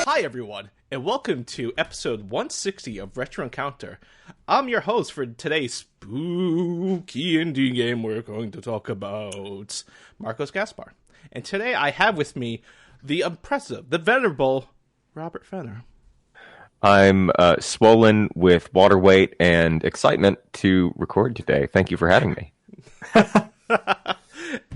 Hi everyone, and welcome to episode 160 of Retro Encounter. I'm your host for today's spooky indie game we're going to talk about, Marcos Gaspar. And today I have with me the impressive, the venerable Robert Fenner. I'm swollen with water weight and excitement to record today. Thank you for having me.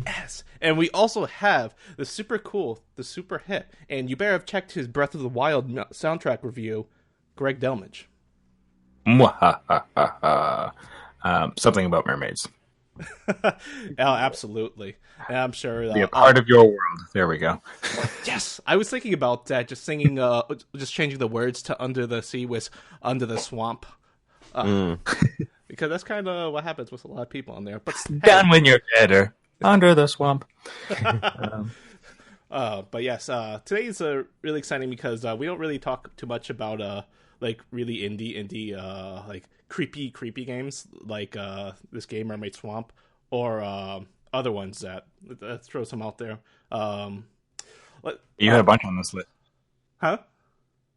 Yes, and we also have the super cool, the super hip, and you better have checked his Breath of the Wild soundtrack review, Greg Delmage. Something about mermaids. Oh, absolutely. And I'm sure... Be a part of your world. There we go. Yes! I was thinking about that, just singing, just changing the words to Under the Sea with Under the Swamp. Because that's kind of what happens with a lot of people on there. But Down when you're dead. Under the swamp. But yes, today is really exciting because we don't really talk too much about like really indie like creepy games like this game Mermaid Swamp or other ones that let's throw some out there. You had a bunch on this list. Huh?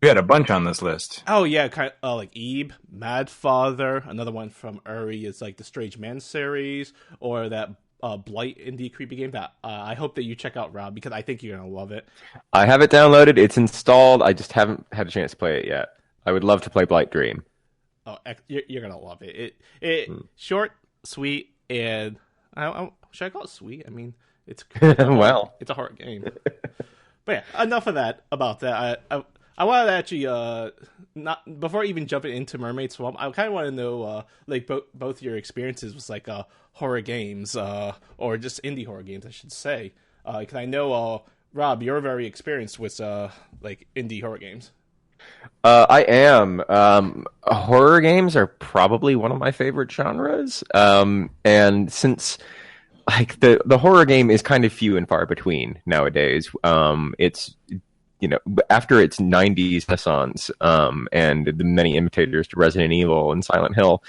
You had a bunch on this list. Oh yeah, kind of like Ebe, Mad Father. Another one from Uri is like the Strange Man series, or that Blight indie creepy game that I hope that you check out, Rob, because I think you're gonna love it. I have it downloaded. It's installed. I just haven't had a chance to play it yet. I would love to play Blight Dream. Oh, you're gonna love it. It short, sweet, and should I call it sweet? I mean, it's well, it's a hard game. But yeah, enough of that. About that, I wanted to actually not before even jumping into Mermaid Swamp. I kind of want to know like both your experiences with like horror games or just indie horror games, I should say. Because I know Rob, you're very experienced with like indie horror games. I am. Horror games are probably one of my favorite genres. And since like the horror game is kind of few and far between nowadays, it's after its 90s renaissance and the many imitators to Resident Evil and Silent Hill,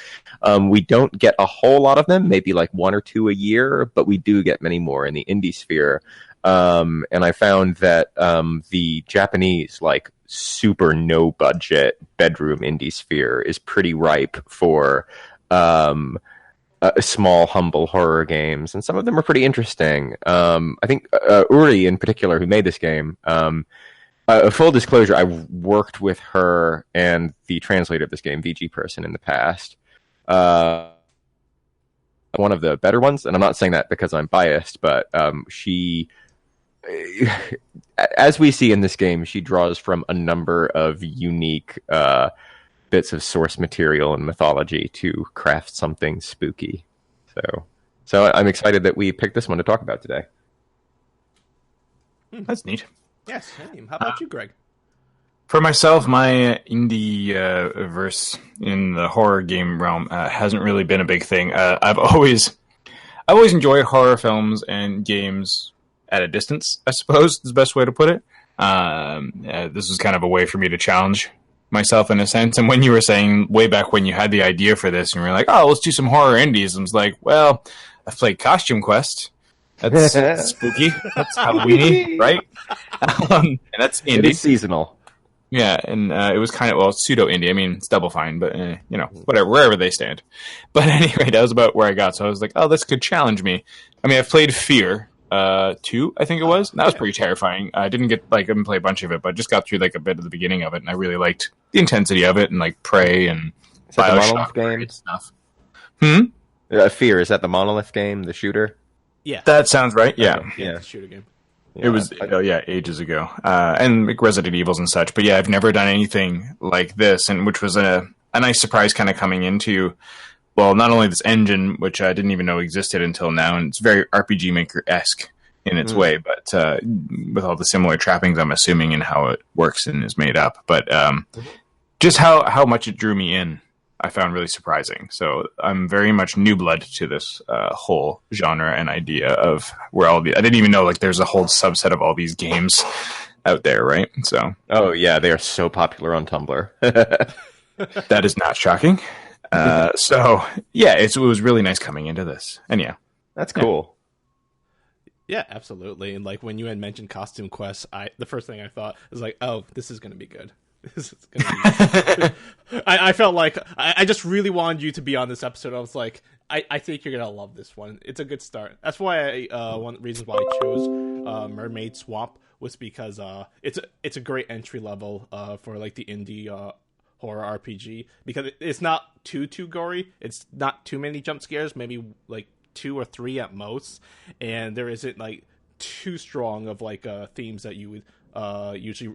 we don't get a whole lot of them, maybe like one or two a year, but we do get many more in the indie sphere. And I found that the Japanese, like, super no-budget bedroom indie sphere is pretty ripe for small, humble horror games, and some of them are pretty interesting. I think Uri, in particular, who made this game... full disclosure, I worked with her and the translator of this game, VG Person, in the past. One of the better ones, and I'm not saying that because I'm biased, but she, as we see in this game, she draws from a number of unique bits of source material and mythology to craft something spooky. So I'm excited that we picked this one to talk about today. That's neat. Yes, same. How about you, Greg? For myself, my indie verse in the horror game realm hasn't really been a big thing. I've always enjoyed horror films and games at a distance, I suppose is the best way to put it. This was kind of a way for me to challenge myself in a sense. And when you were saying way back when you had the idea for this, and you were like, "Oh, let's do some horror indies," I was like, "Well, I've played Costume Quest." That's spooky. That's Halloween, right? And that's indie. It is seasonal. Yeah, and it was kind of, pseudo indie. I mean, it's Double Fine, but, whatever, wherever they stand. But anyway, that was about where I got. So I was like, oh, this could challenge me. I mean, I've played Fear 2, I think it was. And that was pretty terrifying. I didn't play a bunch of it, but just got through, like, a bit of the beginning of it, and I really liked the intensity of it, and, like, Prey and Bioshock game stuff. Fear, is that the Monolith game, the shooter? Yeah. That sounds right, yeah. Yeah, it's a shooter game. Yeah, it was, ages ago. And like Resident Evils and such. But yeah, I've never done anything like this, and which was a nice surprise kind of coming into, well, not only this engine, which I didn't even know existed until now, and it's very RPG Maker-esque. in its way, but with all the similar trappings, I'm assuming, and how it works and is made up. But just how much it drew me in, I found really surprising. So I'm very much new blood to this whole genre and idea of where all the... I didn't even know like there's a whole subset of all these games out there, right? So oh yeah, they are so popular on Tumblr. that is not shocking. So yeah, it was really nice coming into this, and yeah, that's cool. Yeah, absolutely. And like when you had mentioned Costume Quest, the first thing I thought was like, oh, this is going to be good. This is gonna be I felt like I just really wanted you to be on this episode. I was like, I think you're gonna love this one. It's a good start. That's why one of the reasons why I chose Mermaid Swamp was because it's a great entry level for like the indie horror RPG, because it's not too gory. It's not too many jump scares, maybe like 2 or 3 at most, and there isn't like too strong of like themes that you would usually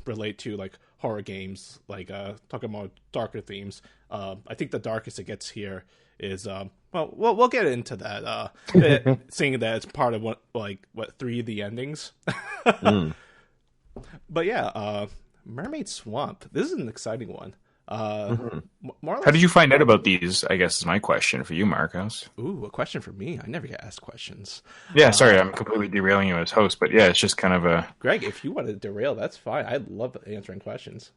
relate to like horror games, like talking about darker themes. I think the darkest it gets here is well we'll get into that, seeing that it's part of what 3 of the endings. But yeah, Mermaid Swamp, this is an exciting one. More or less... How did you find out about these, I guess is my question for you, Marcos? Ooh, a question for me. I never get asked questions. Yeah, sorry, I'm completely derailing you as host, but yeah, it's just kind of a... Greg, if you want to derail, that's fine. I love answering questions.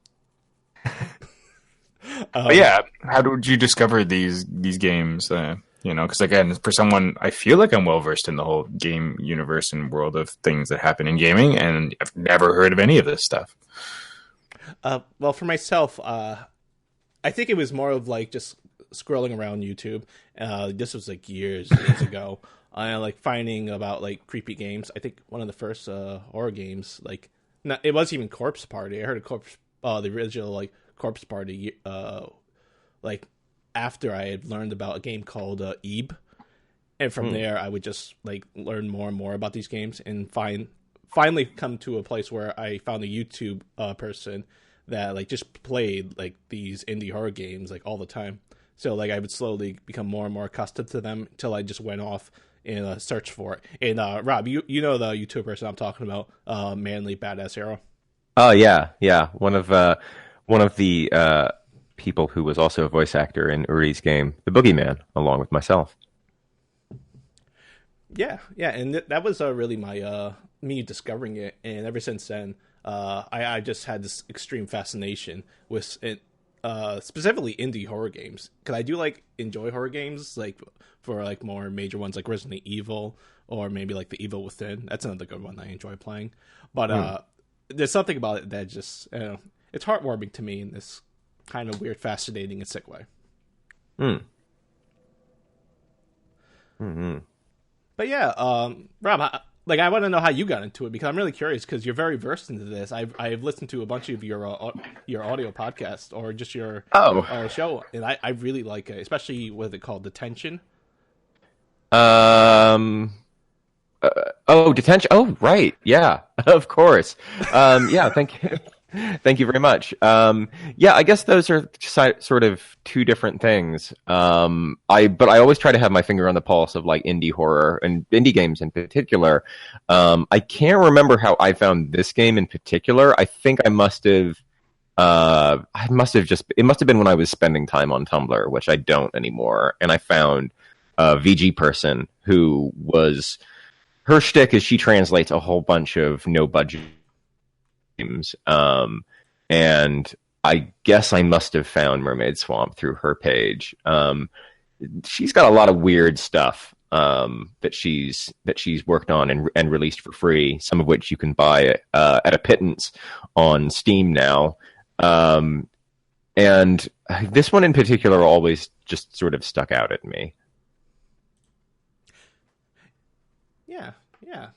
But yeah, how did you discover these games? Because again, for someone, I feel like I'm well versed in the whole game universe and world of things that happen in gaming, and I've never heard of any of this stuff. Well, for myself, I think it was more of like just scrolling around YouTube. This was like years ago. Like finding about like creepy games. I think one of the first horror games, like it wasn't even Corpse Party. I heard of the original like Corpse Party, like after I had learned about a game called Ebe, and from there I would just like learn more and more about these games, and finally come to a place where I found a YouTube person that like just played like these indie horror games like all the time. So like I would slowly become more and more accustomed to them until I just went off and search for it. And Rob, you know the YouTube person I'm talking about, Manly Badass Hero. Oh yeah. One of the people who was also a voice actor in Uri's game, The Boogeyman, along with myself. Yeah, and that was really my me discovering it, and ever since then, I just had this extreme fascination with it, specifically indie horror games, because I do like enjoy horror games, like for like more major ones like Resident Evil or maybe like The Evil Within. That's another good one I enjoy playing. But there's something about it that just it's heartwarming to me in this kind of weird, fascinating, and sick way. But yeah, Rob, I want to know how you got into it, because I'm really curious, because you're very versed into this. I've listened to a bunch of your audio podcast or just your show, and I really like it, especially what it called, Detention. Detention. Oh, right. Yeah, of course. Yeah, thank you. Thank you very much. I guess those are sort of two different things. But I always try to have my finger on the pulse of like indie horror and indie games in particular. I can't remember how I found this game in particular. I think it must have been when I was spending time on Tumblr, which I don't anymore. And I found a VG person who was, her shtick is she translates a whole bunch of no budget games. And I guess I must have found Mermaid Swamp through her page. She's got a lot of weird stuff that she's worked on and released for free, some of which you can buy at a pittance on Steam now. And this one in particular always just sort of stuck out at me. Yeah,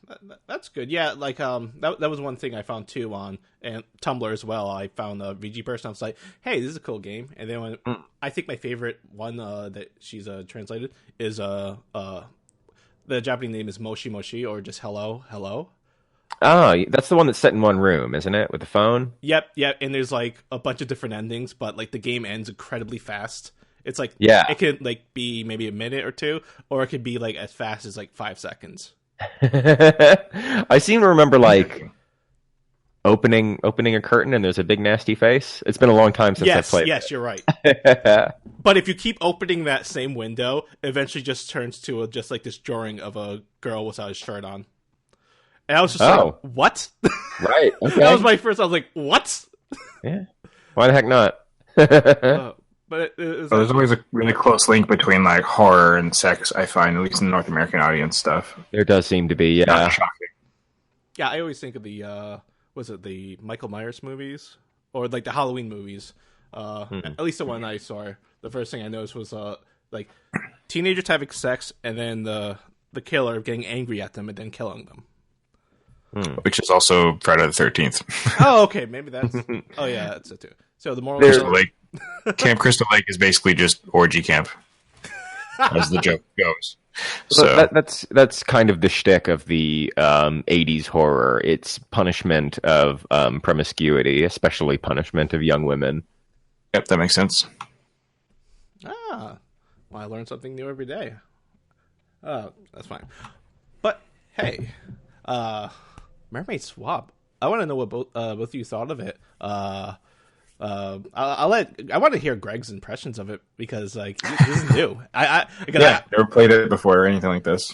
that's good. Yeah, like that was one thing I found too on and Tumblr as well. I found a VG person. I was like, hey, this is a cool game. And then I think my favorite one that she's translated is the Japanese name is Moshi Moshi, or just Hello. Oh, that's the one that's set in one room, isn't it, with the phone? Yep. And there's like a bunch of different endings, but like the game ends incredibly fast. It's like, yeah, it could like be maybe a minute or two, or it could be like as fast as like 5 seconds. I seem to remember like opening a curtain and there's a big nasty face. It's been a long time since I played. Yes, you're right. it. But if you keep opening that same window, it eventually just turns to just like this drawing of a girl without a shirt on. And I was just like, what? Right. Okay. That was my first. I was like, what? Yeah. Why the heck not? But it there's always a really close link between like horror and sex, I find, at least in the North American audience stuff. There does seem to be, yeah. Not shocking. Yeah, I always think of the Michael Myers movies or like the Halloween movies. At least the one I saw. The first thing I noticed was like teenagers having sex and then the killer getting angry at them and then killing them. Which is also Friday the 13th. Oh, okay, maybe that's. Oh yeah, that's it too. So the moral. Camp Crystal Lake is basically just orgy camp, as the joke goes. So that's kind of the shtick of the 80s horror. It's punishment of promiscuity, especially punishment of young women. Yep, that makes sense. Well, I learn something new every day. That's fine. But hey, Mermaid Swamp. I want to know what both of you thought of it. I want to hear Greg's impressions of it because like this is new. I never played it before or anything like this.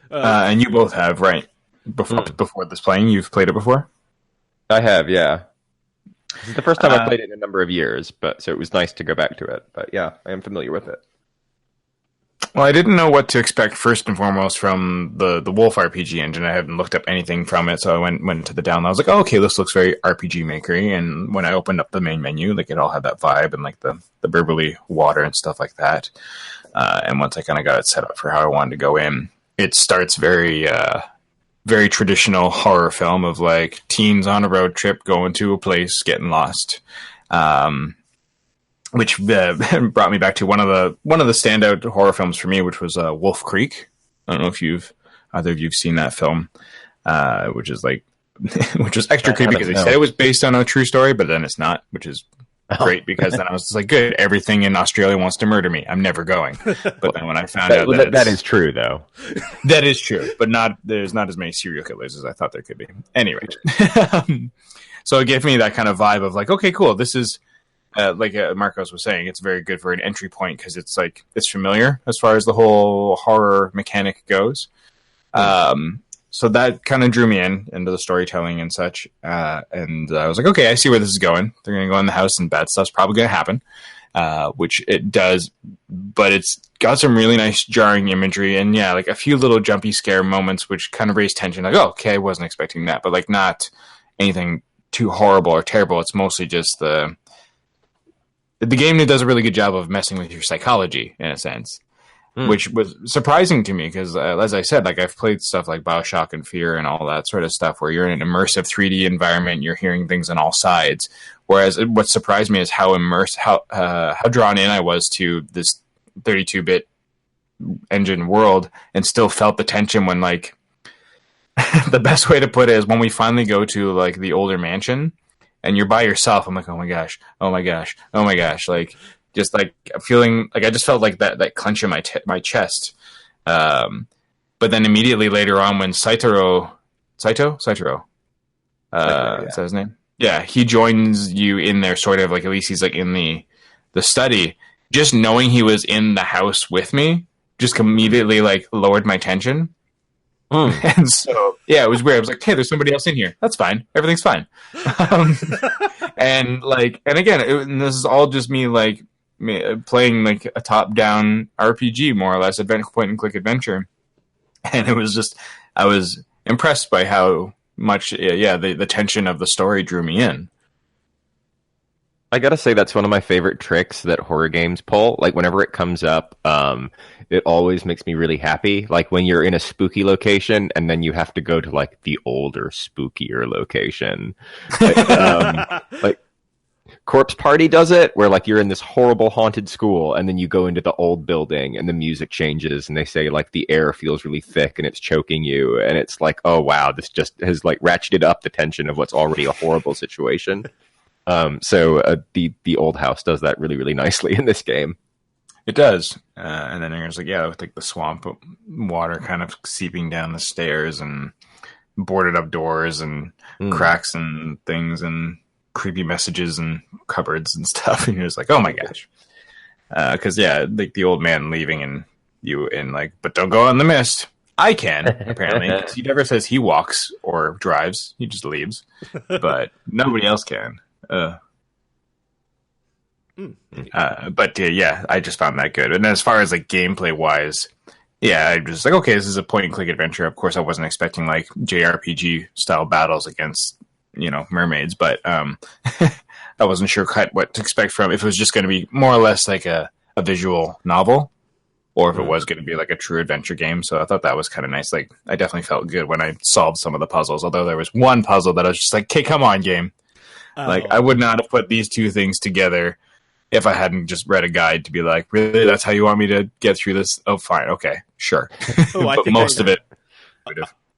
And you both have, right? Before this playing, you've played it before? I have, yeah. This is the first time I played it in a number of years, so it was nice to go back to it. But yeah, I am familiar with it. Well, I didn't know what to expect first and foremost from the Wolf RPG engine. I hadn't looked up anything from it, so I went to the download. I was like, oh, okay, this looks very RPG makery. And when I opened up the main menu, like it all had that vibe and like the burbly water and stuff like that. And once I kind of got it set up for how I wanted to go in, it starts very traditional horror film of like teens on a road trip going to a place, getting lost. Which brought me back to one of the standout horror films for me, which was Wolf Creek. I don't know if either of you've seen that film, which is like which was extra creepy because they said it was based on a true story, but then it's not, which is great because then I was just like, good, everything in Australia wants to murder me. I'm never going. But then when I found out that is true, though. That is true, but there's not as many serial killers as I thought there could be. Anyway, so it gave me that kind of vibe of like, okay, cool, this is. Like Marcos was saying, it's very good for an entry point because it's like it's familiar as far as the whole horror mechanic goes. So that kind of drew me into the storytelling and such. And I was like, okay, I see where this is going. They're going to go in the house and bad stuff's probably going to happen, which it does. But it's got some really nice jarring imagery and yeah, like a few little jumpy scare moments, which kind of raise tension. Like, oh, okay, I wasn't expecting that, but like not anything too horrible or terrible. It's mostly just the game does a really good job of messing with your psychology in a sense, which was surprising to me because, as I said, like I've played stuff like BioShock and Fear and all that sort of stuff where you're in an immersive 3D environment, you're hearing things on all sides. Whereas what surprised me is how drawn in I was to this 32-bit engine world and still felt the tension when like the best way to put it is when we finally go to like the older mansion. And you're by yourself. I'm like, oh my gosh, oh my gosh, oh my gosh! Like, just like feeling like I just felt like that clench in my chest. But then immediately later on, when Saito, is that his name? Yeah, he joins you in there, sort of like at least he's like in the study. Just knowing he was in the house with me just immediately like lowered my tension. And so, yeah, it was weird. I was like, hey, there's somebody else in here. That's fine. Everything's fine. And again, and this is all just me, like, playing, like, a top-down RPG, more or less, point-and-click adventure. And it was just, I was impressed by how much, the tension of the story drew me in. I gotta say that's one of my favorite tricks that horror games pull. Like, whenever it comes up, it always makes me really happy. Like, when you're in a spooky location, and then you have to go to, like, the older, spookier location. Like, Corpse Party does it, where, like, you're in this horrible haunted school, and then you go into the old building, and the music changes, and they say, like, the air feels really thick, and it's choking you, and it's like, oh, wow, this just has, like, ratcheted up the tension of what's already a horrible situation. So the old house does that really, really nicely in this game. It does. And then there's like, yeah, with like the swamp water kind of seeping down the stairs and boarded up doors and cracks and things and creepy messages and cupboards and stuff. And you're just like, oh my gosh. Because, yeah, like the old man leaving and you in like, but don't go out in the mist. I can, apparently. 'Cause he never says he walks or drives. He just leaves. But nobody else can. But yeah, I just found that good. And as far as like gameplay wise, yeah, I was like, okay, this is a point and click adventure. Of course, I wasn't expecting like JRPG style battles against, mermaids, but I wasn't sure what to expect from if it was just going to be more or less like a visual novel or if it was going to be like a true adventure game. So I thought that was kind of nice. Like, I definitely felt good when I solved some of the puzzles, although there was one puzzle that I was just like, okay, come on, game. Like, I would not have put these two things together if I hadn't just read a guide to be like, really, that's how you want me to get through this? Oh, fine. Okay, sure. But most of it...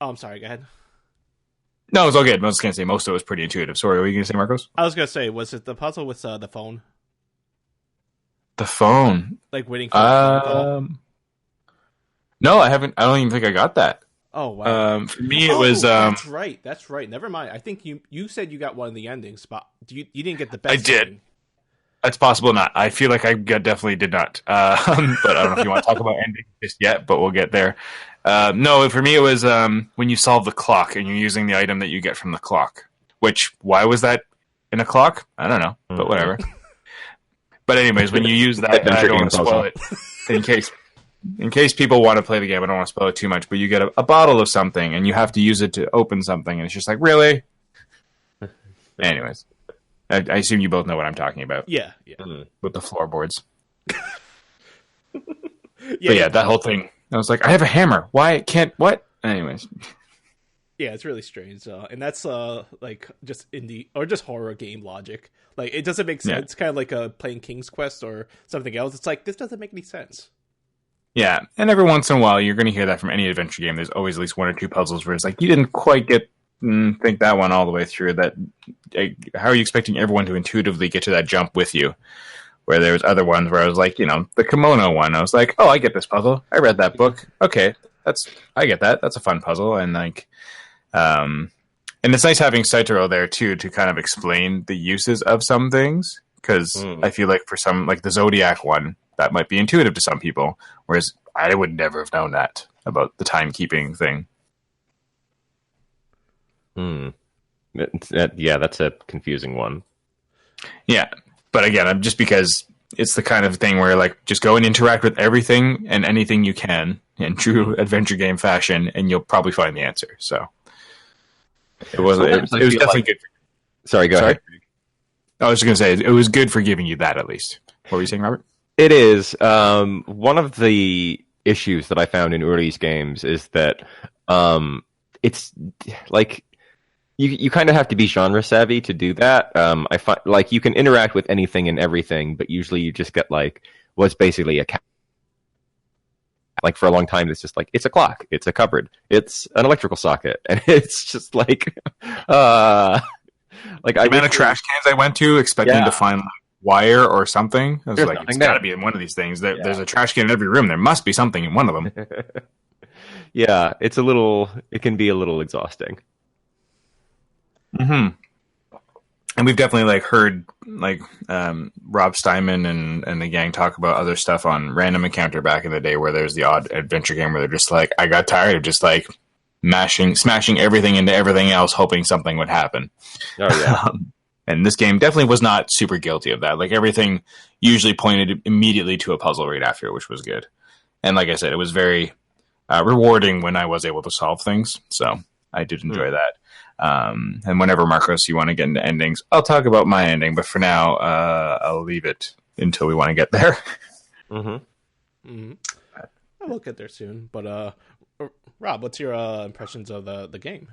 I'm sorry, go ahead. No, it's all good. I was going to say most of it was pretty intuitive. Sorry, what were you going to say, Marcos? I was going to say, was it the puzzle with the phone? The phone? Like waiting for the phone call? No, I haven't. I don't even think I got that. Oh, wow. For me, it was... That's right. Never mind. I think you said you got one of the endings, but you didn't get the best I did. ending. It's possible not. I feel like I definitely did not. But I don't know if you want to talk about ending just yet, but we'll get there. No, for me it was when you solve the clock and you're using the item that you get from the clock. Which, why was that in a clock? I don't know, but whatever. But anyways, when you use that, I don't want to spoil it. In case people want to play the game, I don't want to spoil it too much, but you get a bottle of something and you have to use it to open something, and it's just like, really? Anyways. I assume you both know what I'm talking about. Yeah. With the floorboards. But yeah, that whole thing. I was like, I have a hammer. Why can't what? Anyways. Yeah, it's really strange. And that's like just indie or just horror game logic. Like, it doesn't make sense. Yeah. It's kind of like playing King's Quest or something else. It's like, this doesn't make any sense. Yeah, and every once in a while, you're going to hear that from any adventure game. There's always at least one or two puzzles where it's like, you didn't quite think that one all the way through. That how are you expecting everyone to intuitively get to that jump with you? Where there was other ones where I was like, the kimono one. I was like, oh, I get this puzzle. I read that book. Okay, I get that. That's a fun puzzle. And like, and it's nice having Saitaro there too to kind of explain the uses of some things, because I feel like for some, like the Zodiac one, that might be intuitive to some people, whereas I would never have known that about the timekeeping thing. Yeah, that's a confusing one. Yeah, but again, just because it's the kind of thing where like just go and interact with everything and anything you can in true adventure game fashion, and you'll probably find the answer. So it was definitely good. Sorry, go ahead. I was just going to say it was good for giving you that at least. What were you saying, Robert? It is. One of the issues that I found in Uri's games is that it's like you kind of have to be genre savvy to do that. I find like you can interact with anything and everything, but usually you just get like what's basically a like for a long time it's just like it's a clock, it's a cupboard, it's an electrical socket, and it's just like like the amount of trash cans I went to expecting to find like wire or something. I was like, it's got to be in one of these things. There's a trash can in every room. There must be something in one of them. Yeah, it can be a little exhausting. Mm-hmm. And we've definitely like heard like Rob Steinman and the gang talk about other stuff on Random Encounter back in the day, where there's the odd adventure game where they're just like, I got tired of just like smashing everything into everything else, hoping something would happen. Oh yeah. And this game definitely was not super guilty of that. Like everything usually pointed immediately to a puzzle right after, which was good. And like I said, it was very rewarding when I was able to solve things. So I did enjoy that. And whenever, Marcos, you want to get into endings, I'll talk about my ending. But for now, I'll leave it until we want to get there. We'll get there soon. But Rob, what's your impressions of the game?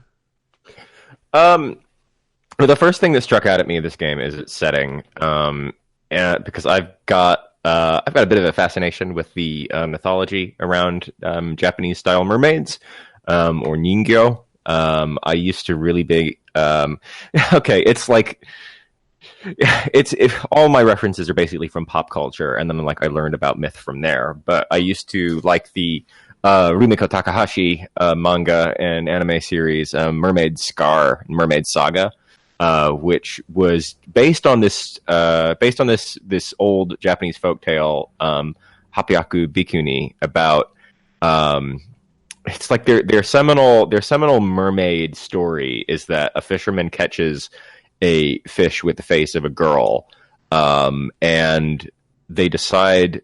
The first thing that struck out at me of this game is its setting, because I've got a bit of a fascination with the mythology around Japanese style mermaids, or ningyo. I used to really be okay. It's like All my references are basically from pop culture, and then like I learned about myth from there. But I used to like the Rumiko Takahashi manga and anime series, Mermaid Scar, Mermaid Saga, which was based on this old Japanese folktale, Hapiaku Bikuni, about it's like their seminal mermaid story is that a fisherman catches a fish with the face of a girl, and they decide,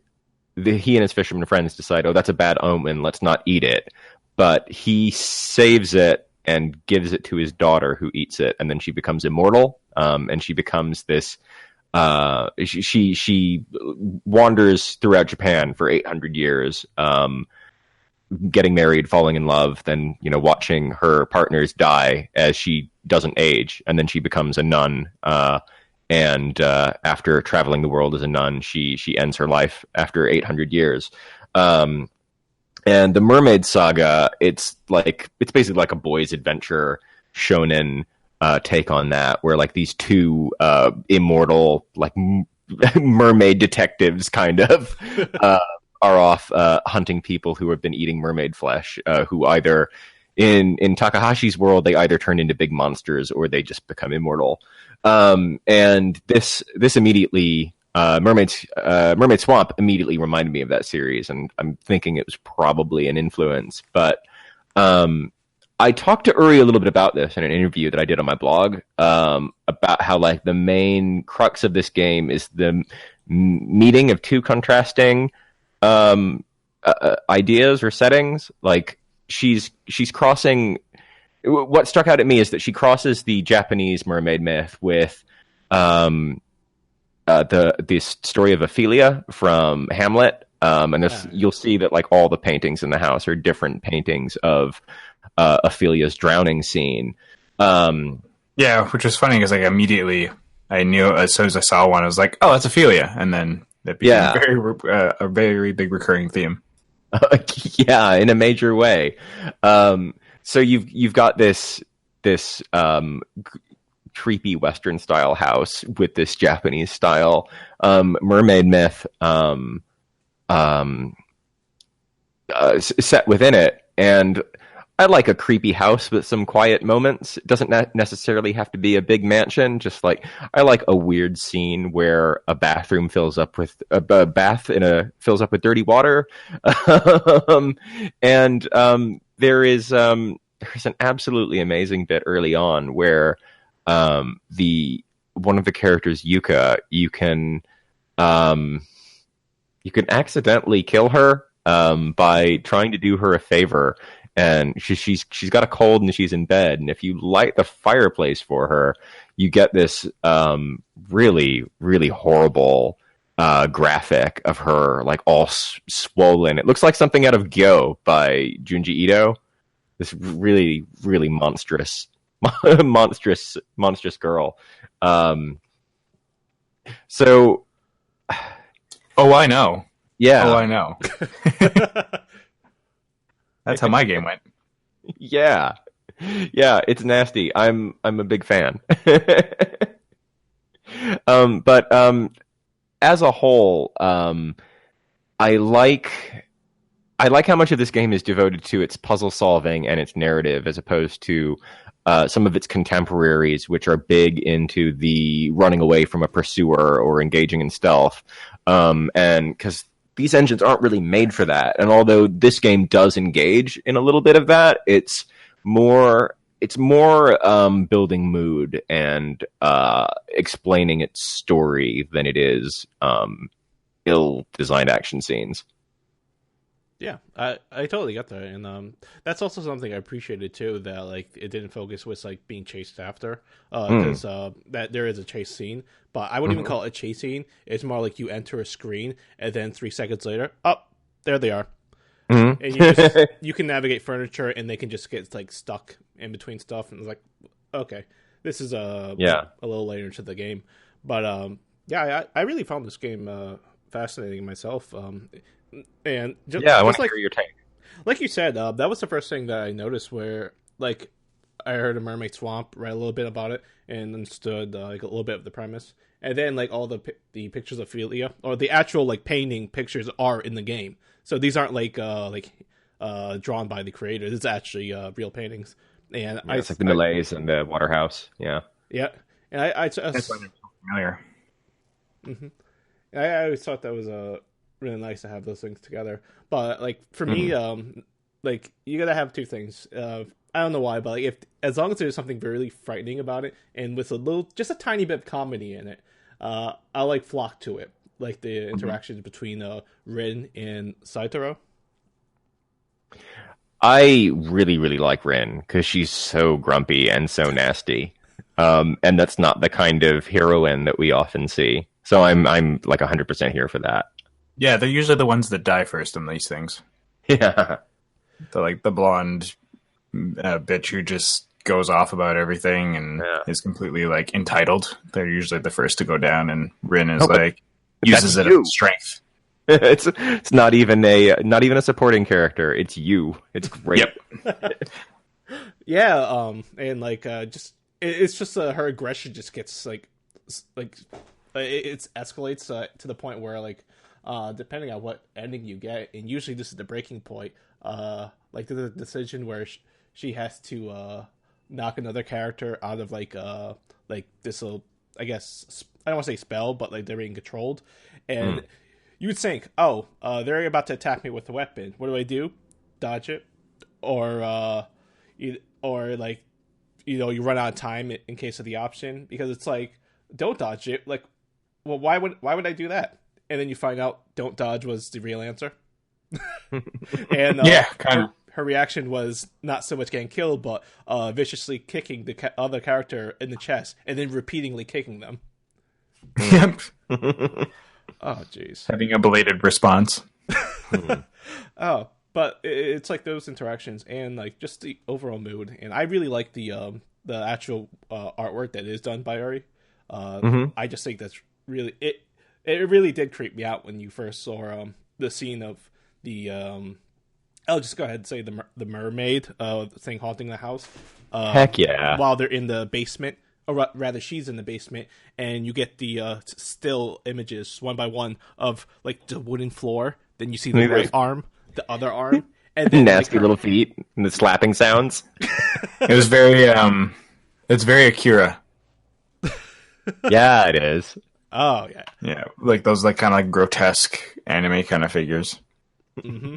he and his fisherman friends decide, oh, that's a bad omen, let's not eat it. But he saves it and gives it to his daughter, who eats it, and then she becomes immortal, and she becomes this. She wanders throughout Japan for 800 years, getting married, falling in love, then watching her partners die as she doesn't age, and then she becomes a nun. And after traveling the world as a nun, she ends her life after 800 years. And the Mermaid Saga, it's basically like a boy's adventure shonen take on that, where like these two immortal like mermaid detectives kind of are off hunting people who have been eating mermaid flesh, who either in Takahashi's world, they either turn into big monsters or they just become immortal. And this immediately, Mermaid Swamp immediately reminded me of that series, and I'm thinking it was probably an influence. But I talked to Uri a little bit about this in an interview that I did on my blog, about how like the main crux of this game is the meeting of two contrasting ideas or settings. Like she's crossing. What struck out at me is that she crosses the Japanese mermaid myth with the story of Ophelia from Hamlet, and you'll see that like all the paintings in the house are different paintings of Ophelia's drowning scene. Yeah, which was funny because like immediately I knew as soon as I saw one, I was like, "Oh, that's Ophelia," and then that became a very big recurring theme. Yeah, in a major way. So you've got this creepy Western style house with this Japanese style mermaid myth set within it, and I like a creepy house with some quiet moments. It doesn't necessarily have to be a big mansion. Just like I like a weird scene where a bathroom fills up with fills up with dirty water, and there's an absolutely amazing bit early on where one of the characters, Yuka, you can accidentally kill her by trying to do her a favor. And she's got a cold and she's in bed. And if you light the fireplace for her, you get this really, really horrible graphic of her like all swollen. It looks like something out of Gyo by Junji Ito. This really, really monstrous girl. So, oh, I know. Yeah. Oh, I know. That's how my game went. Yeah, it's nasty. I'm a big fan. But as a whole, I like how much of this game is devoted to its puzzle solving and its narrative, as opposed to some of its contemporaries, which are big into the running away from a pursuer or engaging in stealth. And because these engines aren't really made for that. And although this game does engage in a little bit of that, it's more building mood and explaining its story than it is ill-designed action scenes. Yeah, I totally get that, and that's also something I appreciated too. That like it didn't focus with like being chased after, because that there is a chase scene, but I wouldn't even call it a chase scene. It's more like you enter a screen, and then 3 seconds later, there they are, and you can navigate furniture, and they can just get like stuck in between stuff, and it's like, okay, this is a little later into the game, but I really found this game fascinating myself. And I want to hear your take. Like you said, that was the first thing that I noticed where, like, I heard of Mermaid Swamp, read a little bit about it, and understood like a little bit of the premise. And then like all the pictures of Ophelia, or the actual like painting pictures, are in the game. So these aren't like drawn by the creator. This is actually real paintings. And it's like the Malays and the Waterhouse. Yeah. Yeah. And I just, That's why they're so familiar. Mm-hmm. I always thought that was really nice to have those things together. But like for me, like you gotta have two things. I don't know why, but like as long as there's something really frightening about it, and with just a tiny bit of comedy in it, I like flock to it. Like the interactions between Rin and Saitaro. I really, really like Rin because she's so grumpy and so nasty. And that's not the kind of heroine that we often see. So I'm like 100% here for that. Yeah, they're usually the ones that die first in these things. Yeah. The blonde bitch who just goes off about everything and is completely like entitled. They're usually the first to go down, and Rin is uses it as strength. It's not even a supporting character. It's you. It's great. Yep. Yeah. And like just it's just her aggression just gets like it escalates to the point where like depending on what ending you get, and usually this is the breaking point. Like the decision where she has to knock another character out of like this little, I guess I don't want to say spell, but like they're being controlled, and you would think, oh, they're about to attack me with a weapon. What do? Dodge it, or like you run out of time in case of the option, because it's like don't dodge it. Like, well, why would I do that? And then you find out don't dodge was the real answer. And yeah, kind of. Her reaction was not so much getting killed, but viciously kicking the other character in the chest and then repeatedly kicking them. Yep. Oh, jeez. Having a belated response. Oh, but it's like those interactions and like just the overall mood. And I really like the actual artwork that is done by Uri. I just think that's really it. It really did creep me out when you first saw the scene of the. I'll just go ahead and say the mermaid thing haunting the house. Heck yeah! While they're in the basement, or rather, she's in the basement, and you get the still images one by one of like the wooden floor. Then you see the right arm, the other arm, and then nasty little feet and the slapping sounds. It was very it's very Akira. Yeah, it is. Oh yeah, yeah, like those like kind of like grotesque anime kind of figures. Mm-hmm.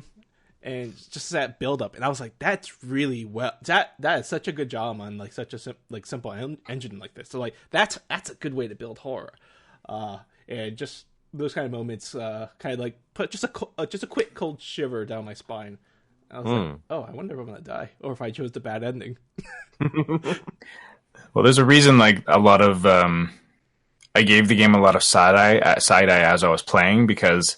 And just that build up, and I was like, "That's really well. That is such a good job on like such a simple engine like this." So like that's a good way to build horror, and just those kind of moments, kind of like put just a quick cold shiver down my spine. I was like, "Oh, I wonder if I'm gonna die, or if I chose the bad ending." Well, there's a reason. Like a lot of, I gave the game a lot of side eye as I was playing, because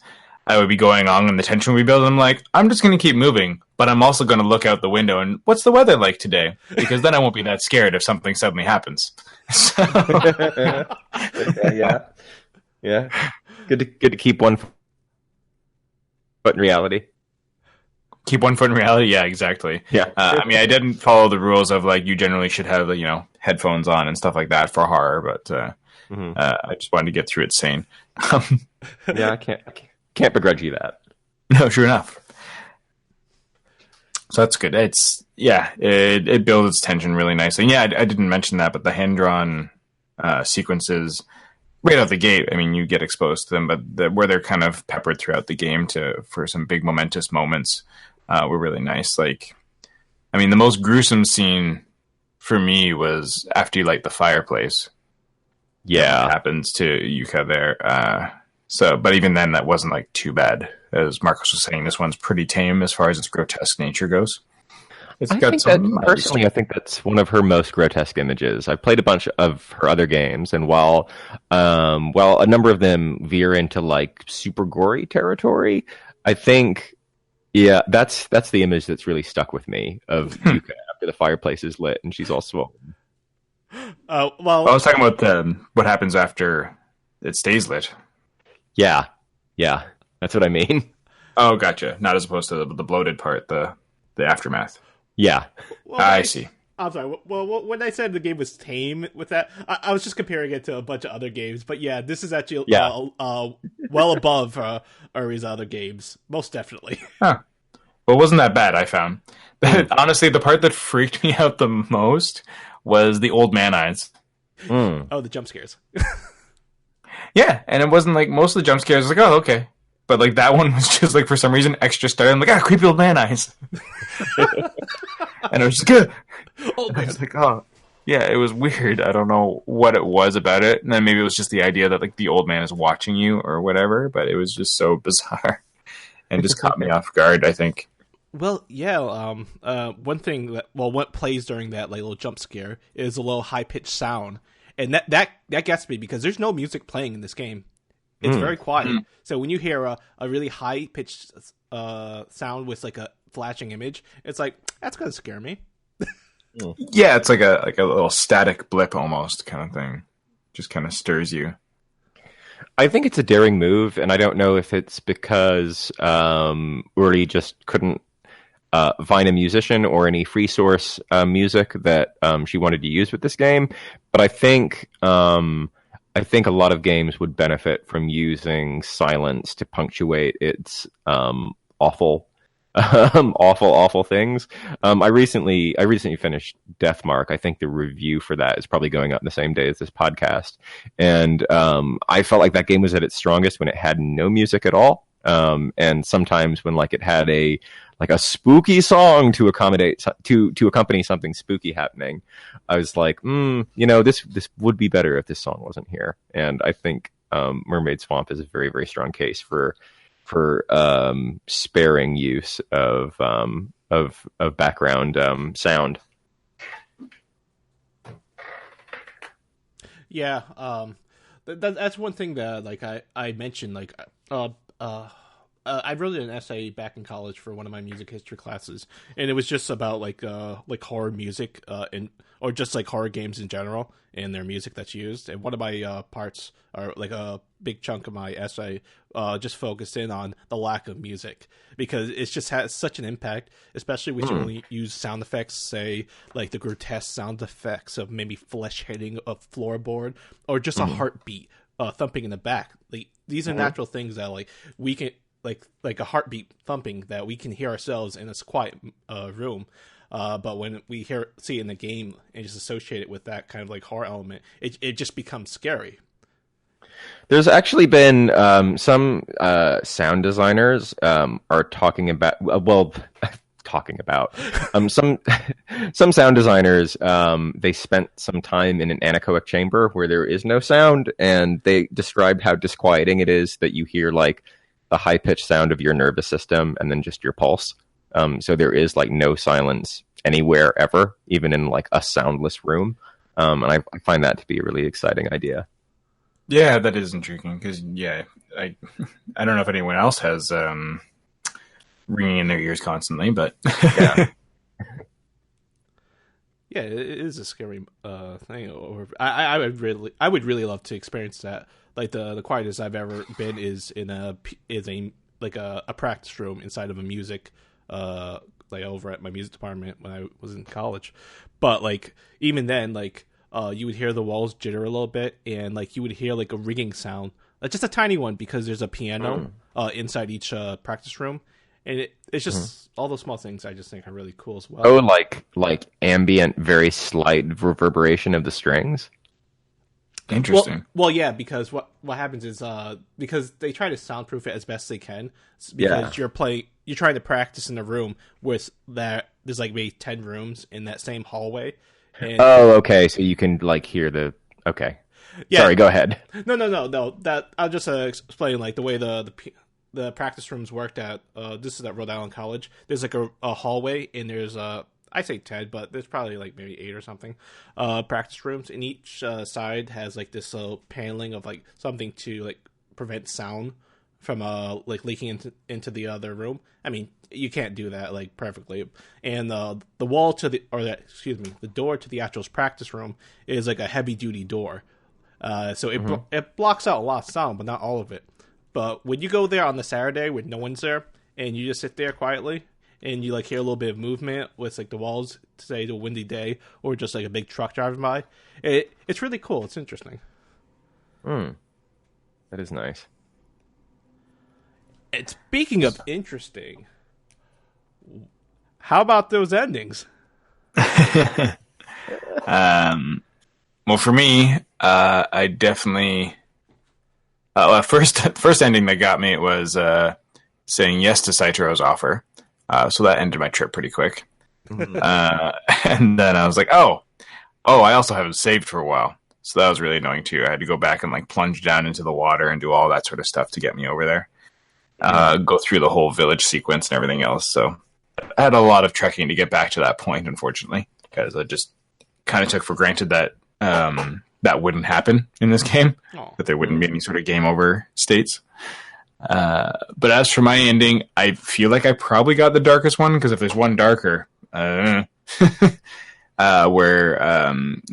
I would be going on and the tension would be building. I'm like, I'm just going to keep moving, but I'm also going to look out the window and what's the weather like today? Because then I won't be that scared if something suddenly happens. So... yeah. Good to keep one foot in reality. Keep one foot in reality. Yeah, exactly. Yeah. I mean, I didn't follow the rules of like you generally should have headphones on and stuff like that for horror, but I just wanted to get through it sane. Yeah, I can't begrudge you that. No, sure enough. So that's good. It builds its tension really nicely. And yeah, I didn't mention that, but the hand-drawn sequences right out the gate, I mean, you get exposed to them, but where they're kind of peppered throughout the game for some big momentous moments were really nice. Like, I mean, the most gruesome scene for me was after you light the fireplace. Yeah. What happens to Yuka there. But even then, that wasn't like too bad. As Marcos was saying, this one's pretty tame as far as its grotesque nature goes. I think that's one of her most grotesque images. I've played a bunch of her other games, and while a number of them veer into like super gory territory, I think that's the image that's really stuck with me of Yuka after the fireplace is lit and she's all swollen. I was talking about what happens after it stays lit. Yeah, that's what I mean. Oh, gotcha. Not as opposed to the bloated part, the aftermath. Yeah. Well, I see. I'm sorry. Well, when I said the game was tame with that, I was just comparing it to a bunch of other games. But yeah, this is actually well above Uri's other games, most definitely. Huh. Well, it wasn't that bad, I found. Honestly, the part that freaked me out the most was the old man eyes. Oh, the jump scares. Yeah, and it wasn't like most of the jump scares. I was like, oh, okay. But like that one was just like for some reason extra started. I'm like, creepy old man eyes. And I was just good. Oh, I was like, oh, yeah, it was weird. I don't know what it was about it. And then maybe it was just the idea that like the old man is watching you or whatever. But it was just so bizarre and just caught me off guard, I think. Well, yeah. One thing what plays during that like little jump scare is a little high pitched sound, and that gets me because there's no music playing in this game. It's very quiet. So when you hear a really high pitched sound with like a flashing image, it's like that's gonna scare me. Yeah, it's like a little static blip almost kind of thing. Just kind of stirs you. I think it's a daring move, and I don't know if it's because Uri just couldn't find a musician or any free source music that she wanted to use with this game. But I think a lot of games would benefit from using silence to punctuate its awful things. I recently finished Deathmark. I think the review for that is probably going up the same day as this podcast. And I felt like that game was at its strongest when it had no music at all. And sometimes when like it had a spooky song to accompany something spooky happening, I was like, this would be better if this song wasn't here. And I think Mermaid Swamp is a very, very strong case for sparing use of background sound. Yeah, that's one thing that like I mentioned like I wrote an essay back in college for one of my music history classes, and it was just about like horror music or just like horror games in general and their music that's used. And one of my parts, or like a big chunk of my essay, just focused in on the lack of music because it just has such an impact, especially when you only use sound effects, say like the grotesque sound effects of maybe flesh hitting a floorboard or just a heartbeat thumping in the back. Like these are natural things that like we can. Like a heartbeat thumping that we can hear ourselves in this quiet room, but when we see it in the game and just associate it with that kind of like horror element, it just becomes scary. There's actually been some sound designers are talking about some sound designers. They spent some time in an anechoic chamber where there is no sound, and they described how disquieting it is that you hear like the high-pitched sound of your nervous system and then just your pulse. So there is like no silence anywhere ever, even in like a soundless room. And I find that to be a really exciting idea. Yeah, that is intriguing because I don't know if anyone else has ringing in their ears constantly, but yeah. Yeah, it is a scary thing. I would really love to experience that. Like the quietest I've ever been is in a practice room inside of a music like over at my music department when I was in college. But like even then, like you would hear the walls jitter a little bit, and like you would hear like a ringing sound, like just a tiny one because there's a piano inside each practice room, and it's just all those small things I just think are really cool as well. Oh, like ambient, very slight reverberation of the strings. Interesting. Well, yeah, because what happens is because they try to soundproof it as best they can, because you're trying to practice in a room with that there's like maybe 10 rooms in that same hallway. And, okay, so you can like hear the okay. Yeah. Sorry, go ahead. No. That I'll just explain like the way the practice rooms worked at. This is at Rhode Island College. There's like a hallway, and there's I say 10, but there's probably like maybe 8 or something practice rooms, and each side has like this paneling of like something to like prevent sound from like leaking into the other room. I mean, you can't do that like perfectly. And the door to the actual practice room is like a heavy duty door, so it blocks out a lot of sound, but not all of it. But when you go there on the Saturday when no one's there and you just sit there quietly, and you like hear a little bit of movement with like the walls, say the windy day, or just like a big truck driving by. It's really cool. It's interesting. That is nice. And speaking of interesting, how about those endings? Well, for me, I definitely first ending that got me was saying yes to Saito's offer. So that ended my trip pretty quick. And then I was like, oh, I also haven't saved for a while. So that was really annoying too. I had to go back and like plunge down into the water and do all that sort of stuff to get me over there. Go through the whole village sequence and everything else. So I had a lot of trekking to get back to that point, unfortunately, because I just kind of took for granted that that wouldn't happen in this game, that there wouldn't be any sort of game over states. But as for my ending, I feel like I probably got the darkest one, because if there's one darker, where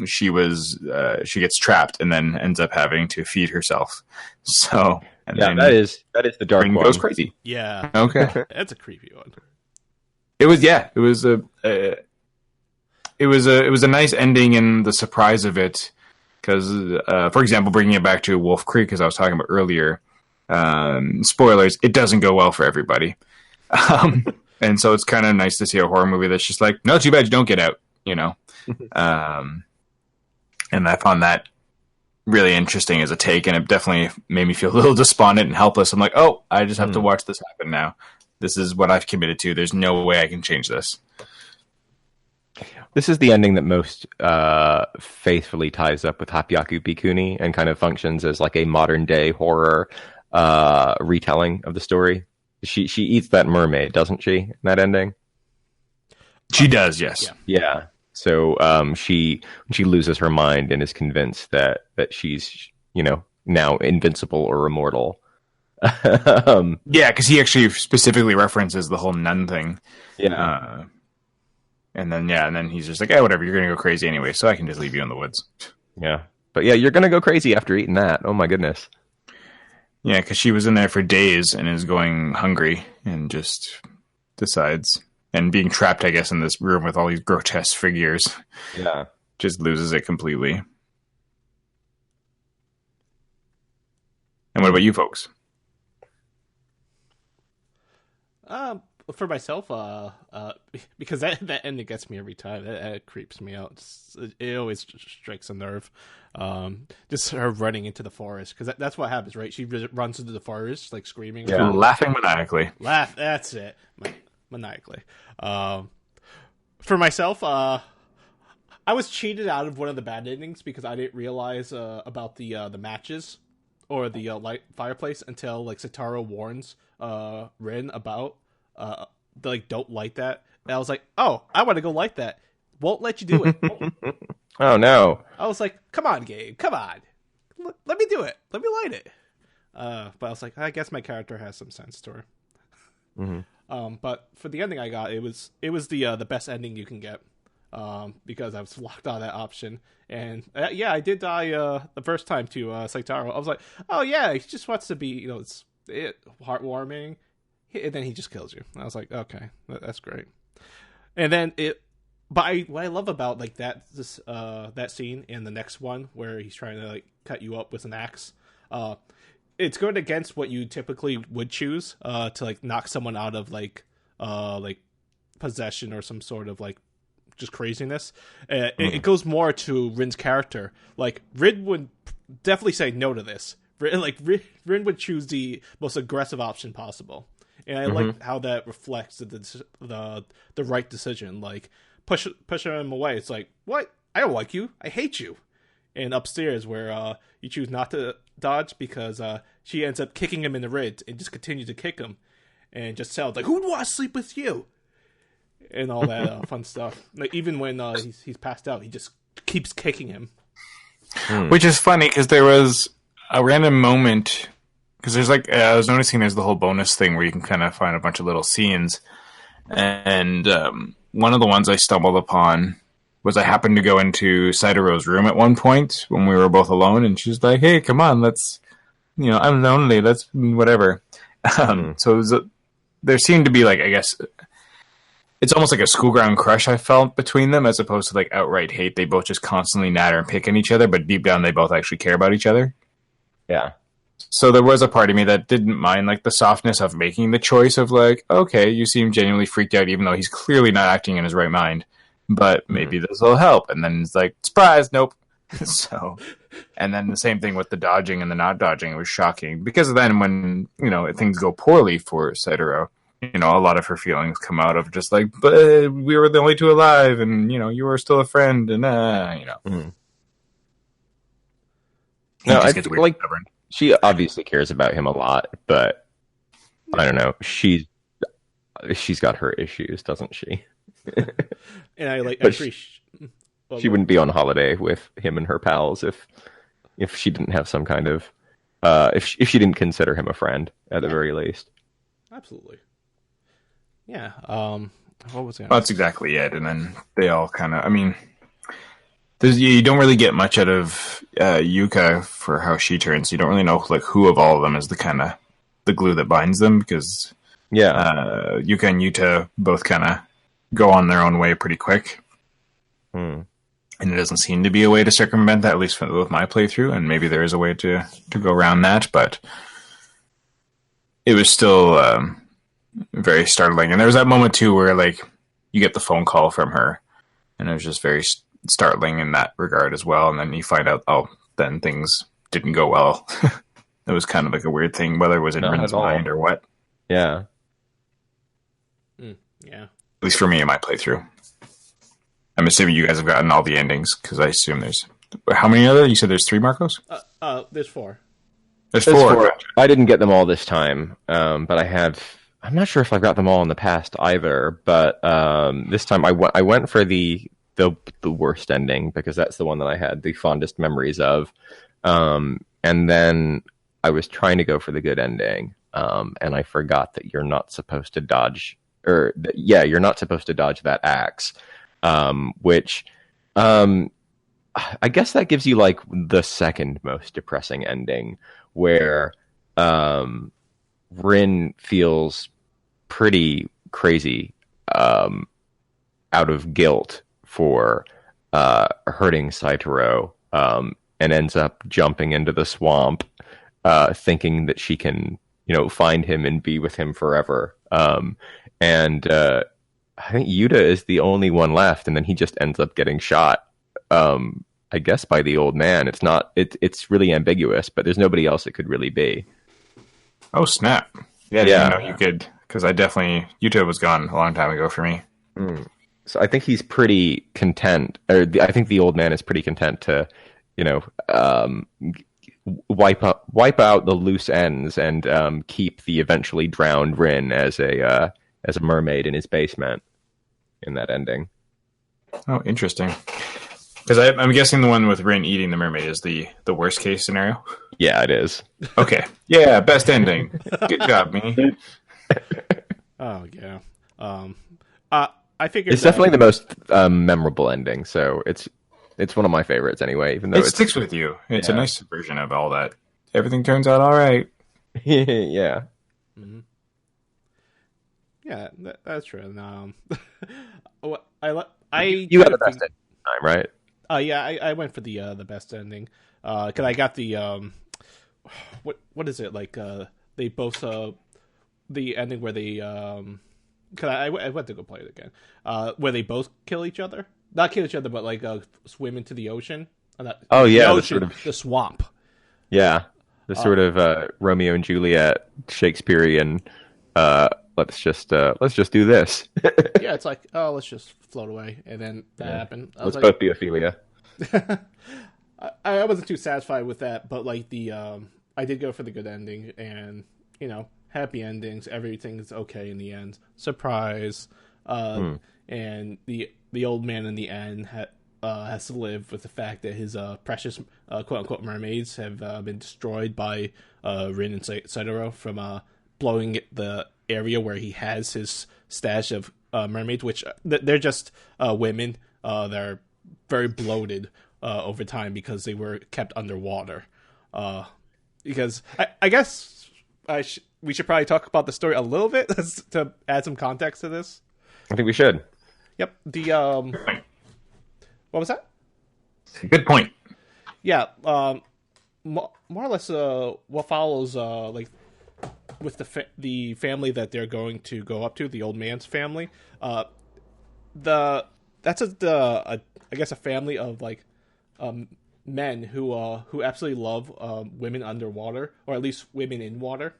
she gets trapped and then ends up having to feed herself. So then that is the dark one. Goes crazy. Yeah. Okay. That's a creepy one. It was a nice ending, and the surprise of it, because for example, bringing it back to Wolf Creek, as I was talking about earlier, spoilers, it doesn't go well for everybody. And so it's kind of nice to see a horror movie that's just like, no, too bad you don't get out, you know. And I found that really interesting as a take, and it definitely made me feel a little despondent and helpless. I'm like, oh, I just have to watch this happen now. This is what I've committed to. There's no way I can change this. This is the ending that most faithfully ties up with Hapiaku Bikuni and kind of functions as like a modern day horror retelling of the story. She eats that mermaid, doesn't she, in that ending? She does, yes. Yeah. So she loses her mind and is convinced that she's, now invincible or immortal. Yeah, because he actually specifically references the whole nun thing. Yeah. And then he's just like, hey, whatever, you're going to go crazy anyway, so I can just leave you in the woods. Yeah. But yeah, you're going to go crazy after eating that. Oh my goodness. Yeah, because she was in there for days and is going hungry and just decides, and being trapped, I guess, in this room with all these grotesque figures. Yeah. Just loses it completely. And what about you folks? For myself, because that ending gets me every time. That creeps me out. It always strikes a nerve. Just her running into the forest, because that's what happens, right? She runs into the forest, like screaming, Laughing maniacally. That's it, maniacally. For myself, I was cheated out of one of the bad endings because I didn't realize about the matches or the light fireplace until like Sataro warns Rin about. Don't light that. And I was like, oh, I want to go light that. Won't let you do it. Oh no. I was like, come on, game, come on. Let me do it. Let me light it. But I was like, I guess my character has some sense to her. Mm-hmm. But for the ending I got, it was the best ending you can get. Because I was locked on that option. And I did die the first time to Saitaro. I was like, oh yeah, he just wants to be, it's heartwarming. And then he just kills you. And I was like, okay, that's great. And then what I love about like that scene in the next one where he's trying to like cut you up with an axe, it's going against what you typically would choose to like knock someone out of like possession or some sort of like just craziness. It goes more to Rin's character. Like Rin would definitely say no to this. Rin would choose the most aggressive option possible. And I like how that reflects the right decision. Like push him away. It's like, what? I don't like you. I hate you. And upstairs, where you choose not to dodge because she ends up kicking him in the ribs and just continues to kick him, and just sounds like, who'd want to sleep with you? And all that fun stuff. Like even when he's passed out, he just keeps kicking him. Which is funny because there was a random moment. Because there's I was noticing there's the whole bonus thing where you can kind of find a bunch of little scenes. And one of the ones I stumbled upon was I happened to go into Saidaro's room at one point when we were both alone. And she's like, hey, come on, let's, I'm lonely, let's whatever. So there seemed to be I guess, it's almost like a school ground crush I felt between them, as opposed to like outright hate. They both just constantly natter and pick on each other, but deep down they both actually care about each other. Yeah. So there was a part of me that didn't mind like the softness of making the choice of like, okay, you seem genuinely freaked out, even though he's clearly not acting in his right mind. But maybe this will help. And then it's like, surprise, nope. So, and then the same thing with the dodging and the not dodging. It was shocking because then when, you know, things go poorly for Setero, you know, a lot of her feelings come out of just like, but we were the only two alive and, you know, you were still a friend and, you know. Mm-hmm. No, I think, like, she obviously cares about him a lot, but I don't know. She's got her issues, doesn't she? And I appreciate. She wouldn't be on holiday with him and her pals if she didn't have some kind of if she didn't consider him a friend at the very least. Absolutely. Yeah. What was it? That's exactly it. And then they all kind of. I mean, you don't really get much out of Yuka for how she turns. You don't really know like who of all of them is the kind of the glue that binds them because Yuka and Yuta both kind of go on their own way pretty quick. And it doesn't seem to be a way to circumvent that, at least with my playthrough. And maybe there is a way to go around that, but it was still very startling. And there was that moment too where like you get the phone call from her, and it was just very startling in that regard as well. And then you find out, then things didn't go well. It was kind of like a weird thing, whether it was in Rin's mind or what. Yeah. Yeah. At least for me in my playthrough. I'm assuming you guys have gotten all the endings, because I assume there's... How many other? You said there's 3, Marcos? There's 4. There's 4. I didn't get them all this time, but I have... I'm not sure if I've got them all in the past either, but this time I went for the worst ending, because that's the one that I had the fondest memories of. And then I was trying to go for the good ending, and I forgot that you're not supposed to dodge... you're not supposed to dodge that axe. Which I guess that gives you like the second most depressing ending, where Rin feels pretty crazy out of guilt for hurting Saitaro, and ends up jumping into the swamp, thinking that she can, find him and be with him forever. And I think Yuta is the only one left, and then he just ends up getting shot, I guess, by the old man. It's really ambiguous, but there's nobody else it could really be. Oh, snap. Yeah, I didn't know you could, because Yuta was gone a long time ago for me. So I think he's pretty content, I think the old man is pretty content to, wipe out the loose ends and keep the eventually drowned Rin as a mermaid in his basement in that ending. Oh, interesting. Because I'm guessing the one with Rin eating the mermaid is the worst case scenario. Yeah, it is. Okay. Yeah, best ending. Good job, me. Oh yeah. I figured it's definitely the most memorable ending. So it's one of my favorites anyway. Even though it sticks with you. It's a nice version of all that. Everything turns out all right. Yeah. Mm-hmm. Yeah, that's true. And, you had the best ending time, right? Yeah, I went for the best ending. Because I got the what is it like? They both the ending where they Cause I went to go play it again. Where they both kill each other, not kill each other, but like swim into the ocean. The swamp. Yeah, the sort of Romeo and Juliet Shakespearean. Let's just do this. Yeah, it's like, let's just float away, and then that happened. Let's both be Ophelia. I wasn't too satisfied with that, but like I did go for the good ending, and happy endings. Everything's okay in the end. Surprise, and the old man in the end has to live with the fact that his precious quote unquote mermaids have been destroyed by Rin and Saitaro from blowing the area where he has his stash of mermaids, which they're just women. They're very bloated over time because they were kept underwater. Because I guess we should probably talk about the story a little bit to add some context to this. I think we should. Yep. What was that? Good point. Yeah. More or less, what follows, like with the family that they're going to go up to, the old man's family. That's I guess a family of like men who absolutely love women underwater, or at least women in water,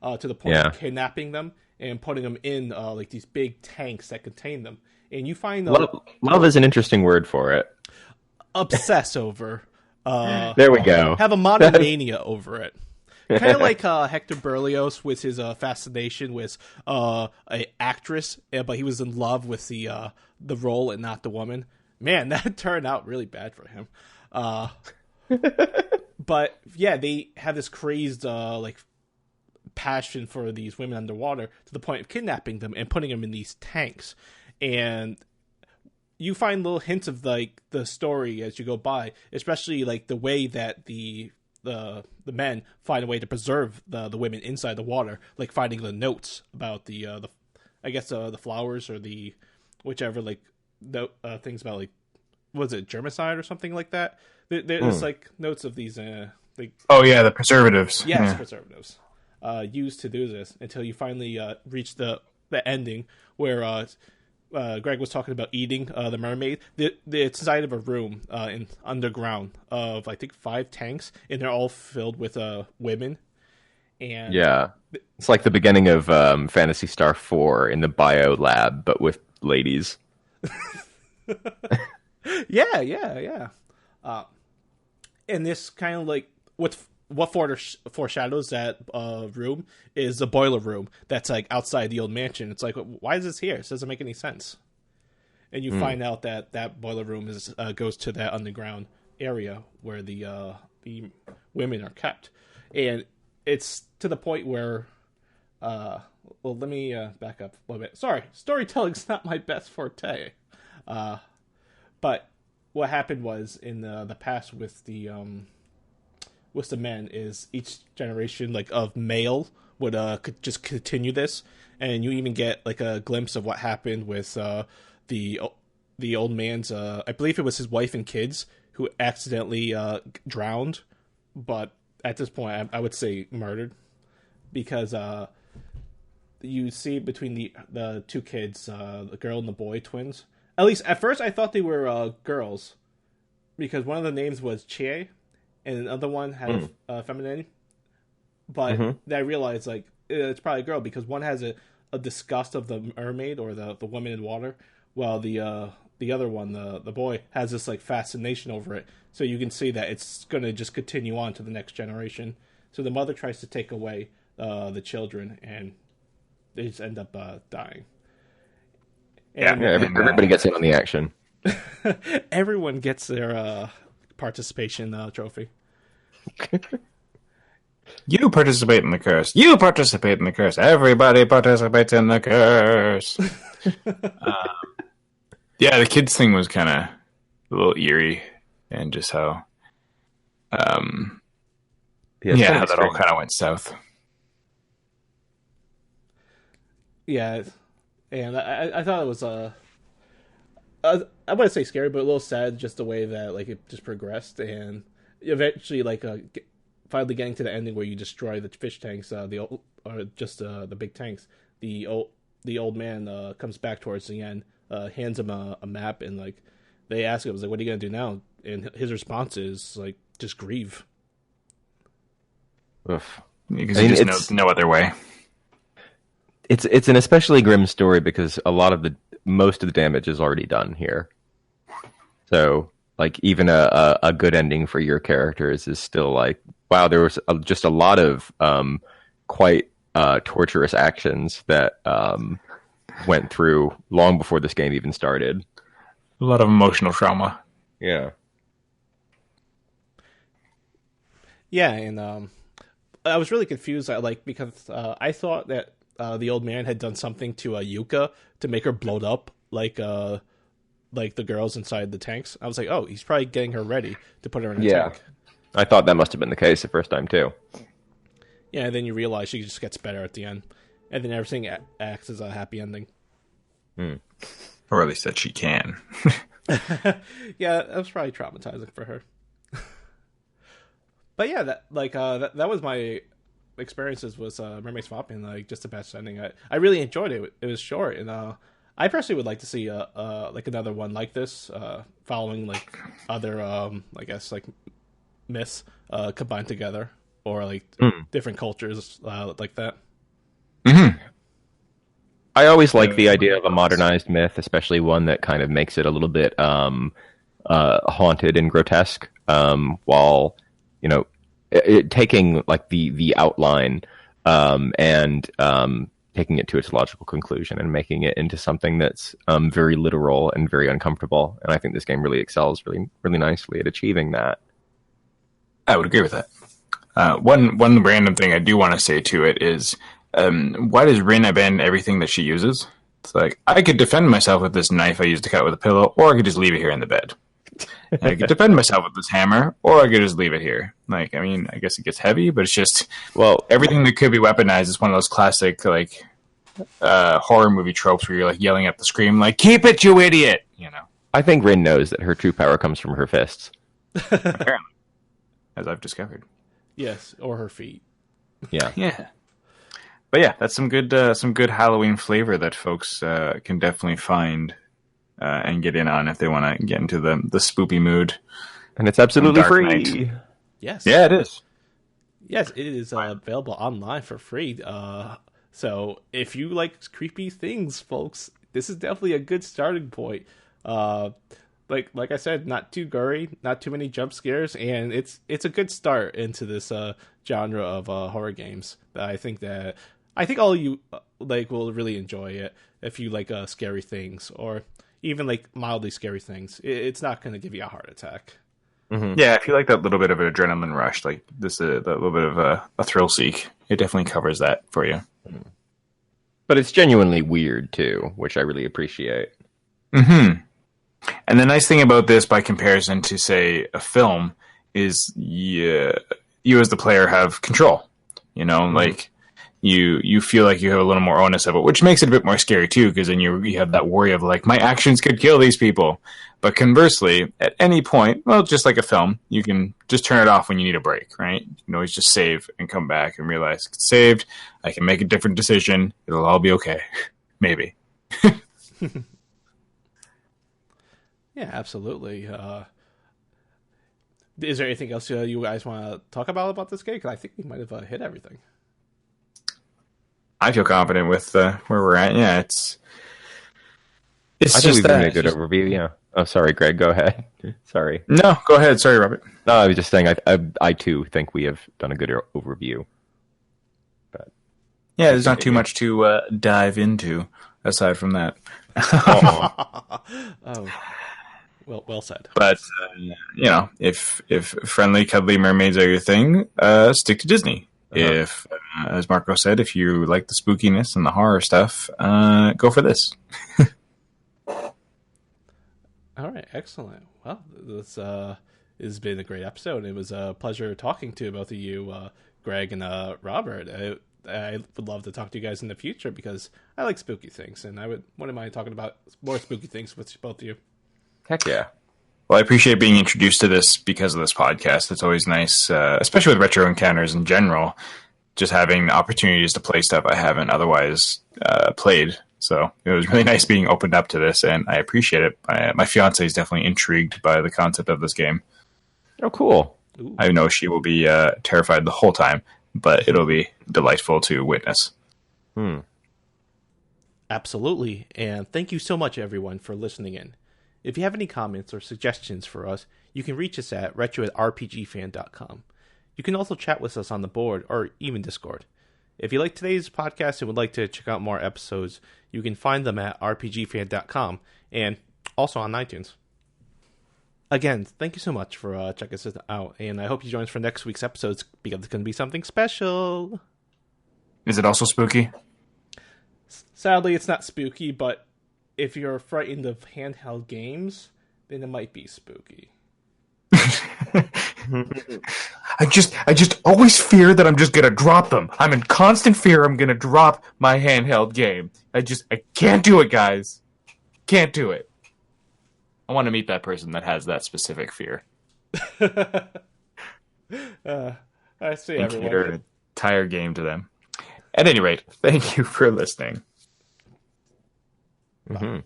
to the point of kidnapping them and putting them in like these big tanks that contain them. And you find love is an interesting word for it. Obsess over. There we go. Have a monomania over it. Kind of like Hector Berlioz with his fascination with a actress, but he was in love with the role and not the woman. Man, that turned out really bad for him. But yeah, they have this crazed like passion for these women underwater to the point of kidnapping them and putting them in these tanks. And you find little hints of like the story as you go by, especially like the way that the men find a way to preserve the women inside the water, like finding the notes about the I guess the flowers or the whichever like things about like was it germicide or something like that. There's like notes of these like the preservatives. Yes, yeah. Preservatives used to do this until you finally reach the ending where Greg was talking about eating the mermaid. It's inside of a room in underground of I think 5 tanks, and they're all filled with women. And yeah, it's like the beginning of Phantasy Star 4 in the bio lab, but with ladies. yeah. And this kind of like what foreshadows that room is a boiler room that's like outside the old mansion. It's like, why is this here? It doesn't make any sense. And you find out that boiler room is goes to that underground area where the women are kept, and it's to the point where well, let me back up a little bit. Sorry, storytelling's not my best forte. But what happened was in the past with the men is each generation like of male would could just continue this, and you even get like a glimpse of what happened with the old man's I believe it was his wife and kids who accidentally drowned, but at this point I would say murdered, because you see between the 2 kids, the girl and the boy twins. At least at first I thought they were girls, because one of the names was Chie and another one had a feminine, but then I realized like it's probably a girl, because one has a disgust of the mermaid or the woman in water, while the other one, the boy, has this like fascination over it. So you can see that it's going to just continue on to the next generation. So the mother tries to take away the children, and they just end up dying. And, everybody gets in on the action. Everyone gets their participation trophy. You participate in the curse. You participate in the curse. Everybody participates in the curse. Yeah, the kids thing was kind of a little eerie, and just how, how that all kind of went south. Yeah, and I thought it was I wouldn't say scary, but a little sad, just the way that like it just progressed, and eventually like finally getting to the ending where you destroy the fish tanks, the big tanks. The old man comes back towards the end, hands him a map, and like they ask him, like, "What are you gonna do now?" And his response is like, "Just grieve." Oof. Because he just knows no other way. It's an especially grim story because most of the damage is already done here. So, like, even a good ending for your characters is still like, wow, there was just a lot of quite torturous actions that went through long before this game even started. A lot of emotional trauma. Yeah. Yeah, and I was really confused, because I thought that the old man had done something to Yuka to make her blowed up like the girls inside the tanks. I was like, oh, he's probably getting her ready to put her in a tank. I thought that must have been the case the first time too. Yeah, and then you realize she just gets better at the end, and then everything acts as a happy ending. Or at least that she can. Yeah, that was probably traumatizing for her. But yeah, that was my experiences with Mermaid Swamp and like just the best ending. I really enjoyed it. It was short, and I personally would like to see like another one like this, following like other I guess like myths combined together, or like different cultures like that. Mm-hmm. I always like the idea of a modernized myth, especially one that kind of makes it a little bit haunted and grotesque, while taking like the outline and taking it to its logical conclusion and making it into something that's very literal and very uncomfortable. And I think this game really excels really, really nicely at achieving that. I would agree with that. One random thing I do want to say to it is, why does Rin abandon everything that she uses? It's like, I could defend myself with this knife I used to cut with a pillow, or I could just leave it here in the bed. I could defend myself with this hammer, or I could just leave it here. Like, I mean, I guess it gets heavy, but it's just, well, everything that could be weaponized is one of those classic, like, horror movie tropes where you're, like, yelling at the screen, like, keep it, you idiot! You know? I think Rin knows that her true power comes from her fists. Apparently. As I've discovered. Yes, or her feet. Yeah. Yeah. But yeah, that's some good Halloween flavor that folks can definitely find and get in on if they want to get into the spoopy mood. And it's absolutely free. Night. Yes. Yeah, it is. Yes, it is available online for free. So if you like creepy things, folks, this is definitely a good starting point. Like I said, not too gory, not too many jump scares, and it's a good start into this genre of horror games. I think all you like will really enjoy it if you like scary things, or even like mildly scary things. It's not going to give you a heart attack. Mm-hmm. Yeah, if you like that little bit of an adrenaline rush, like this, that little bit of a thrill seek, it definitely covers that for you. But it's genuinely weird too, which I really appreciate. Mm-hmm. And the nice thing about this, by comparison to, say, a film, is you as the player have control. You know, like you feel like you have a little more onus of it, which makes it a bit more scary too, because then you have that worry of like, my actions could kill these people. But conversely, at any point, well, just like a film, you can just turn it off when you need a break, right? You can always just save and come back and realize it's saved. I can make a different decision. It'll all be okay. Maybe. Yeah, absolutely. Is there anything else you guys want to talk about this game? Because I think we might have hit everything. I feel confident with where we're at. Yeah, it's I think we've given a good overview. Yeah. Oh, sorry, Greg. Go ahead. Sorry. No, go ahead. Sorry, Robert. No, I was just saying. I too think we have done a good overview. But yeah, there's not too much to dive into aside from that. Oh. Well said. But if friendly, cuddly mermaids are your thing, stick to Disney. If, as Marco said, if you like the spookiness and the horror stuff, go for this. All right, excellent. Well, this has been a great episode. It was a pleasure talking to both of you, Greg and Robert. I would love to talk to you guys in the future because I like spooky things, and I wouldn't mind talking about more spooky things with both of you. Heck yeah. Well, I appreciate being introduced to this because of this podcast. It's always nice, especially with retro encounters in general, just having opportunities to play stuff I haven't otherwise played. So it was really nice being opened up to this, and I appreciate it. My fiance is definitely intrigued by the concept of this game. Oh, cool. Ooh. I know she will be terrified the whole time, but it'll be delightful to witness. Absolutely, and thank you so much, everyone, for listening in. If you have any comments or suggestions for us, you can reach us at retro@rpgfan.com. You can also chat with us on the board or even Discord. If you like today's podcast and would like to check out more episodes, you can find them at rpgfan.com and also on iTunes. Again, thank you so much for checking us out, and I hope you join us for next week's episodes because it's going to be something special. Is it also spooky? Sadly, it's not spooky, but if you're frightened of handheld games, then it might be spooky. I just always fear that I'm just gonna drop them. I'm in constant fear I'm gonna drop my handheld game. I can't do it, guys. can't do it. I want to meet that person that has that specific fear. I see And everyone. cater an entire game to them. At any rate, thank you for listening. Mm-hmm.